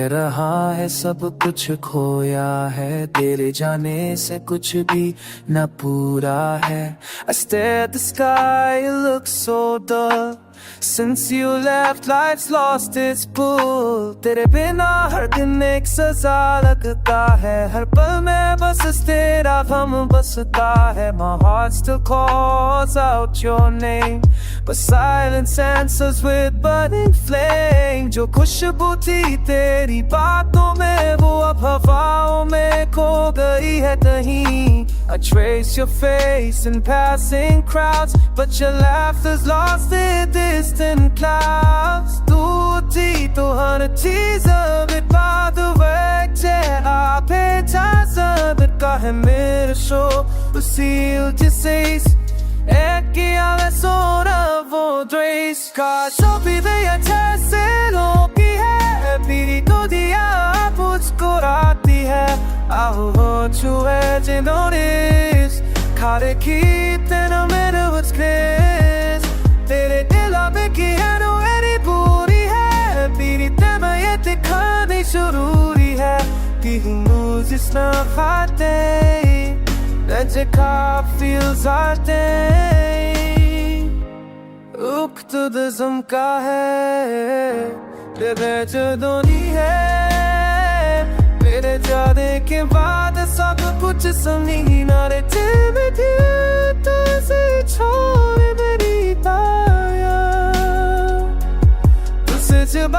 कह रहा है सब कुछ खोया है, तेरे जाने से कुछ भी न पूरा है। I stare at the sky, it looks so dull. Since you left, life's lost its pull. तेरे बिना हर दिन एक सजा लगता है, हर पल में बस तेरा गम बसता है। My heart still calls out your name, but silence answers with burning flame. जो खुशबू थी तेरी बातों में, वो अब हवाओं में खो गई है कहीं। I trace your face in passing crowds, but your laughter's lost in distant clouds. Tu ti to hana teaser bit by the way I pay taza that got him in a show but seal disease and ki ala sona wo trace ka sabhi de aise loki hai piri to diya mujhko aati hai aho ho chue je notice khare keep in a minute what's clear tere dil mein ki hai no any puri hai piri te main ye dikhani zaruri hai ki knows it's not hot day that the car feels hot day रुक तो दम का है तेरे जदोनी है मेरे जाने के बाद सब कुछ समझी ना रे तेरे दिल तो से छोड़ मेरी ताया तुझसे जब